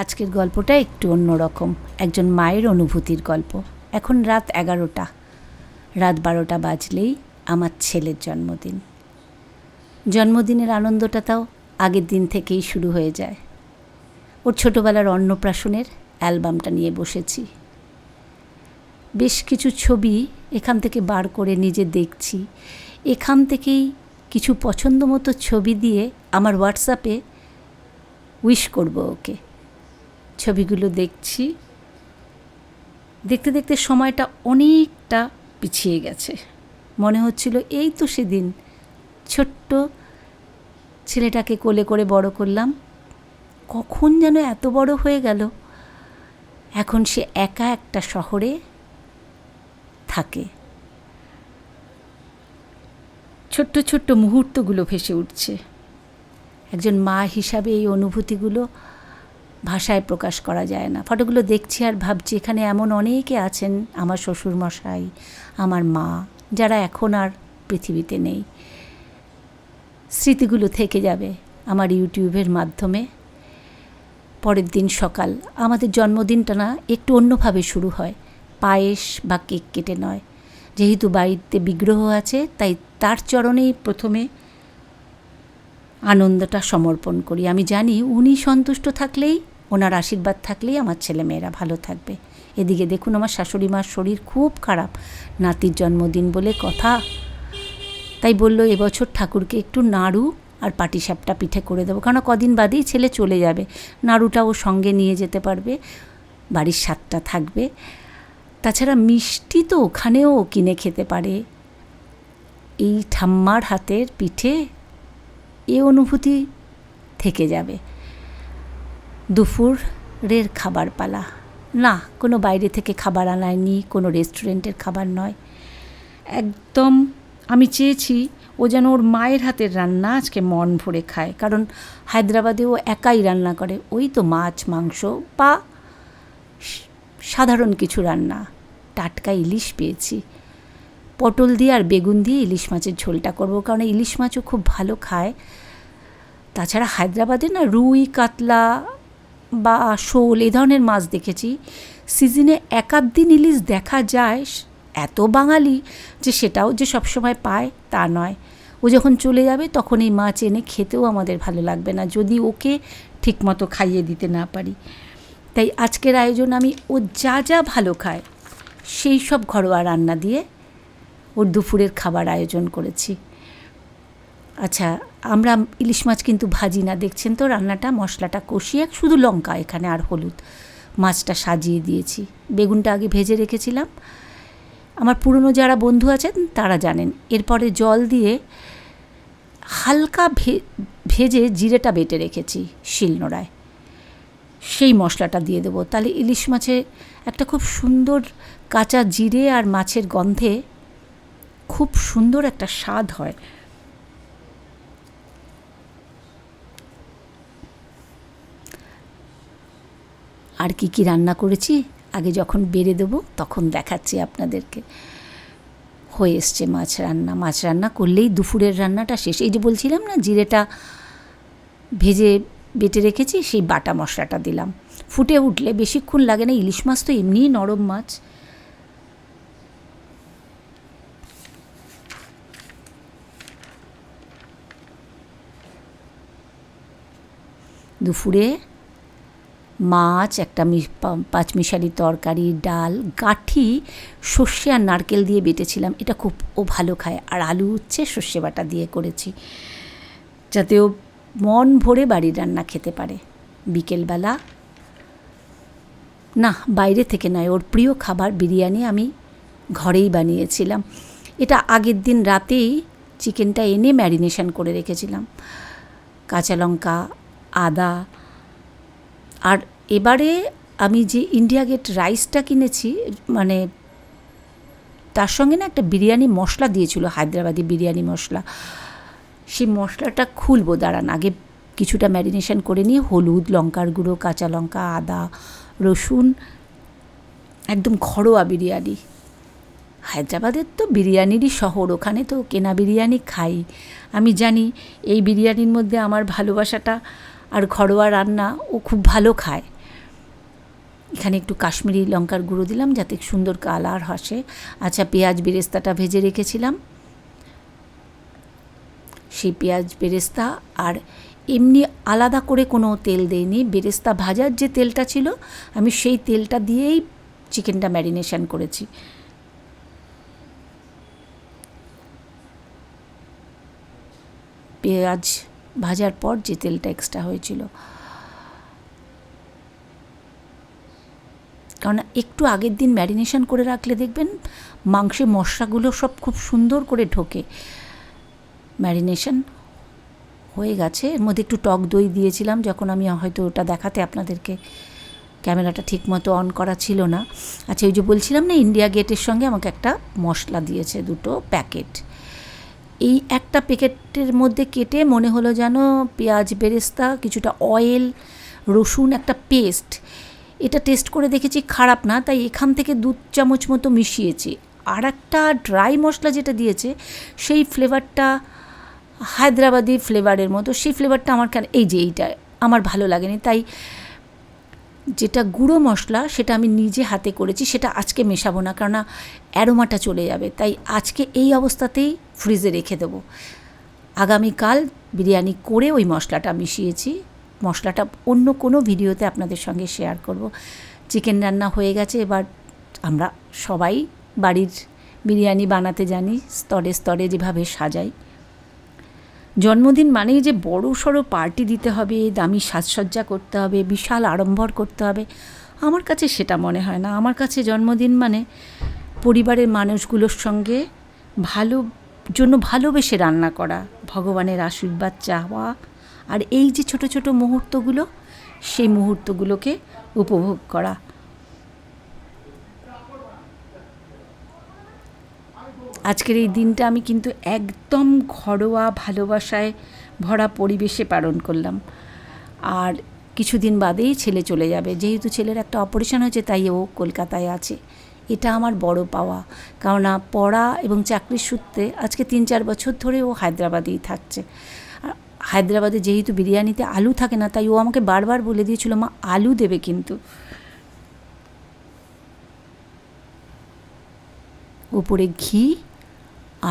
আজকের গল্পটা একটু অন্যরকম, একজন মায়ের অনুভূতির গল্প। এখন রাত 11টা, রাত 12টা বাজলেই আমার ছেলের জন্মদিন। জন্মদিনের আনন্দটা তাও আগের দিন থেকেই শুরু হয়ে যায়। ওর ছোটোবেলার অন্নপ্রাশনের অ্যালবামটা নিয়ে বসেছি। বেশ কিছু ছবি এখান থেকে বার করে নিজে দেখছি। এখান থেকেই কিছু পছন্দ মতো ছবি দিয়ে আমার হোয়াটসঅ্যাপে উইশ করব ওকে। ছবিগুলো দেখছি, দেখতে দেখতে সময়টা অনেকটা পিছিয়ে গেছে। মনে হচ্ছিল এই তো সেদিন ছোট্ট ছেলেটাকে কোলে করে বড় করলাম, কখন যেন এত বড় হয়ে গেল। এখন সে একা একটা শহরে থাকে। ছোট্ট ছোট্ট মুহূর্তগুলো ভেসে উঠছে। একজন মা হিসাবে এই অনুভূতিগুলো ভাষায় প্রকাশ করা যায় না। ফটোগুলো দেখছি আর ভাবছি এখানে এমন অনেকে আছেন, আমার শ্বশুরমশাই, আমার মা, যারা এখন আর পৃথিবীতে নেই। স্মৃতিগুলো থেকে যাবে আমার ইউটিউবের মাধ্যমে। পরের দিন সকাল, আমাদের জন্মদিনটা না একটু অন্যভাবে শুরু হয়, পায়েস বা কেক কেটে নয়। যেহেতু বাড়িতে বিগ্রহ আছে, তাই তার চরণেই প্রথমে আনন্দটা সমর্পণ করি। আমি জানি উনি সন্তুষ্ট থাকলেই, ওনার আশীর্বাদ থাকলেই আমার ছেলেমেয়েরা ভালো থাকবে। এদিকে দেখুন, আমার শাশুড়ি মার শরীর খুব খারাপ, নাতির জন্মদিন বলে কথা। তাই বলল এবছর ঠাকুরকে একটু নাড়ু আর পাটিসাপটা পিঠে করে দেবো, কারণ কদিন বাদেই ছেলে চলে যাবে। নাড়ুটাও সঙ্গে নিয়ে যেতে পারবে, বাড়ির স্বাদটা থাকবে। তাছাড়া মিষ্টি তো ওখানেও কিনে খেতে পারে। এই ঠাম্মার হাতের পিঠে এ অনুভূতি থেকে যাবে। দুপুরের খাবার পালা, না কোনো বাইরে থেকে খাবার আনায়নি, কোনো রেস্টুরেন্টের খাবার নয়। একদম আমি চেয়েছি ও যেন ওর মায়ের হাতের রান্না আজকে মন ভরে খায়, কারণ হায়দ্রাবাদে ও একাই রান্না করে। ওই তো মাছ মাংস বা সাধারণ কিছু রান্না। টাটকা ইলিশ পেয়েছি, পটল দিয়ে আর বেগুন দিয়ে ইলিশ মাছের ঝোলটা করব, কারণ ইলিশ মাছও খুব ভালো খায়। তাছাড়া হায়দ্রাবাদে না রুই, কাতলা বা শোল এ ধরনের মাছ দেখেছি। সিজনে এক আধ দিন ইলিশ দেখা যায়। এত বাঙালি যে সেটাও যে সবসময় পায় তা নয়। ও যখন চলে যাবে তখন এই মাছ এনে খেতেও আমাদের ভালো লাগবে না, যদি ওকে ঠিকমতো খাইয়ে দিতে না পারি। তাই আজকের আয়োজন আমি ও যা যা ভালো খায় সেই সব ঘরোয়া রান্না দিয়ে ওর দুপুরের খাবার আয়োজন করেছি। আচ্ছা, আমরা ইলিশ মাছ কিন্তু ভাজি না, দেখছেন তো রান্নাটা। মশলাটা কষিয়ে শুধু লঙ্কা এখানে আর হলুদ, মাছটা সাজিয়ে দিয়েছি। বেগুনটা আগে ভেজে রেখেছিলাম, আমার পুরনো যারা বন্ধু আছেন তারা জানেন। এরপরে জল দিয়ে হালকা ভেজে জিরেটা বেটে রেখেছি শিলনোড়ায়, সেই মশলাটা দিয়ে দেবো। তাহলে ইলিশ মাছে একটা খুব সুন্দর কাঁচা জিরে আর মাছের গন্ধে খুব সুন্দর একটা স্বাদ হয়। আর কি কি রান্না করেছি আগে যখন বেড়ে দেবো তখন দেখাচ্ছি আপনাদেরকে। হয়ে এসছে মাছ রান্না। মাছ রান্না করলেই দুপুরের রান্নাটা শেষ। এই যে বলছিলাম না, জিরেটা ভেজে বেটে রেখেছি, সেই বাটা মশলাটা দিলাম। ফুটে উঠলে বেশিক্ষণ লাগে না, ইলিশ মাছ তো এমনিই নরম মাছ। দুপুরে মাছ, একটা পাঁচমিশালি তরকারি, ডাল, গাঁঠি সর্ষে আর নারকেল দিয়ে বেটেছিলাম, এটা খুব ও ভালো খায়। আর আলু উচ্ছে সর্ষে বাটা দিয়ে করেছি, যাতে ও মন ভরে বাড়ির রান্না খেতে পারে। বিকেলবেলা না, বাইরে থেকে নয়, ওর প্রিয় খাবার বিরিয়ানি আমি ঘরেই বানিয়েছিলাম। এটা আগের দিন রাতেই চিকেনটা এনে ম্যারিনেশন করে রেখেছিলাম, কাঁচা লঙ্কা, আদা। আর এবারে আমি যে ইন্ডিয়া গেট রাইসটা কিনেছি, মানে তার সঙ্গে না একটা বিরিয়ানি মশলা দিয়েছিল, হায়দ্রাবাদি বিরিয়ানি মশলা। সেই মশলাটা খুলবো, দাঁড়ান। আগে কিছুটা ম্যারিনেশন করে নিয়ে হলুদ, লঙ্কার গুঁড়ো, কাঁচা লঙ্কা, আদা, রসুন, একদম ঘরোয়া বিরিয়ানি। হায়দ্রাবাদের তো বিরিয়ানিরই শহর, ওখানে তো কেনা বিরিয়ানি খাই। আমি জানি এই বিরিয়ানির মধ্যে আমার ভালোবাসাটা আর ঘরোয়া রান্না ও খুব ভালো খায়। এখানে একটু কাশ্মীরি লঙ্কার গুঁড়ো দিলাম যাতে সুন্দর কালার আসে। আচ্ছা, পেঁয়াজ বেরেস্তাটা ভেজে রেখেছিলাম, সেই পেঁয়াজ বেরেস্তা, আর এমনি আলাদা করে কোনো তেল দেইনি, বেরেস্তা ভাজার যে তেলটা ছিল আমি সেই তেলটা দিয়েই চিকেনটা ম্যারিনেশন করেছি। পেঁয়াজ ভাজার পর যে তেলটা এক্সট্রা হয়েছিল, কারণ একটু আগের দিন ম্যারিনেশন করে রাখলে দেখবেন মাংসে মশলাগুলো সব খুব সুন্দর করে ঢোকে। ম্যারিনেশন হয়ে গেছে, এর মধ্যে একটু টক দই দিয়েছিলাম, যখন আমি হয়তো ওটা দেখাতে আপনাদেরকে ক্যামেরাটা ঠিকমতো অন করা ছিল না। আচ্ছা, ওই যে বলছিলাম না, ইন্ডিয়া গেটের সঙ্গে আমাকে একটা মশলা দিয়েছে, 2টো প্যাকেট। এই একটা প্যাকেটের মধ্যে কেটে মনে হলো যেন পেঁয়াজ বেরেস্তা, কিছুটা অয়েল, রসুন, একটা পেস্ট, এটা টেস্ট করে দেখেছি খারাপ না, তাই এখান থেকে 2 চামচ মতো মিশিয়েছি। আর একটা ড্রাই মশলা যেটা দিয়েছে সেই ফ্লেভারটা হায়দ্রাবাদি ফ্লেভারের মতো, সেই ফ্লেভারটা আমার এই যে এইটা আমার ভালো লাগেনি, তাই যেটা গুঁড়ো মশলা সেটা আমি নিজে হাতে করেছি, সেটা আজকে মেশাবো না, কারণ অ্যারোমাটা চলে যাবে, তাই আজকে এই অবস্থাতেই ফ্রিজে রেখে দেবো। আগামীকাল বিরিয়ানি করে ওই মশলাটা মিশিয়েছি, মশলাটা অন্য কোনো ভিডিওতে আপনাদের সঙ্গে শেয়ার করব। চিকেন রান্না হয়ে গেছে, এবার আমরা সবাই বাড়ির বিরিয়ানি বানাতে জানি, স্তরে স্তরে যেভাবে সাজাই। জন্মদিন মানেই যে বড় সড়ো পার্টি দিতে হবে, দামি সাজসজ্জা করতে হবে, বিশাল আড়ম্বর করতে হবে, আমার কাছে সেটা মনে হয় না। আমার কাছে জন্মদিন মানে পরিবারের মানুষগুলোর সঙ্গে ভালোবেসে রান্না করা, ভগবানের আশীর্বাদ চাওয়া, আর এই যে ছোট ছোট মুহূর্তগুলো, সেই মুহূর্তগুলোকে উপভোগ করা। আজকের এই দিনটা আমি কিন্তু একদম ঘরোয়া ভালোবাসায় ভরা পরিবেশে পালন করলাম। আর কিছুদিন বাদেই ছেলে চলে যাবে, যেহেতু ছেলের একটা অপারেশন হয়েছে তাই ও কলকাতায় আছে। এটা আমার বড় পাওয়া, কারণ পড়া এবং চাকরির সূত্রে আজকে 3-4 বছর ধরে ও হায়দ্রাবাদেই থাকছে। হায়দ্রাবাদে যেহেতু বিরিয়ানিতে আলু থাকে না, তাই ও আমাকে বারবার বলে দিয়েছিল, মা আলু দেবে কিন্তু। উপরে ঘি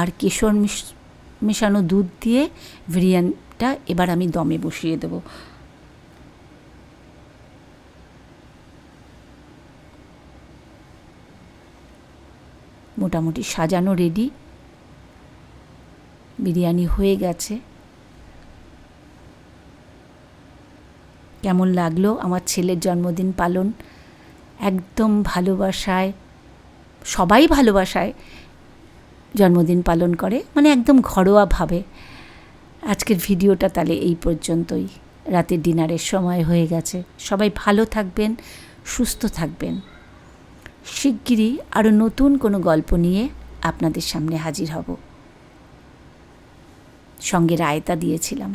আর কেশর মেশানো দুধ দিয়ে বিরিয়ানিটা এবার আমি দমে বসিয়ে দেবো। মোটামুটি সাজানো রেডি, বিরিয়ানি হয়ে গেছে। কেমন লাগলো আমার ছেলের জন্মদিন পালন? একদম ভালোবাসায়, সবাই ভালোবাসায় জন্মদিন পালন করে, মানে একদম ঘরোয়াভাবে। আজকের ভিডিওটা তাহলে এই পর্যন্তই, রাতের ডিনারের সময় হয়ে গেছে। সবাই ভালো থাকবেন, সুস্থ থাকবেন। শিগগিরই আরও নতুন কোনো গল্প নিয়ে আপনাদের সামনে হাজির হব। সঙ্গে রায়তা দিয়েছিলাম।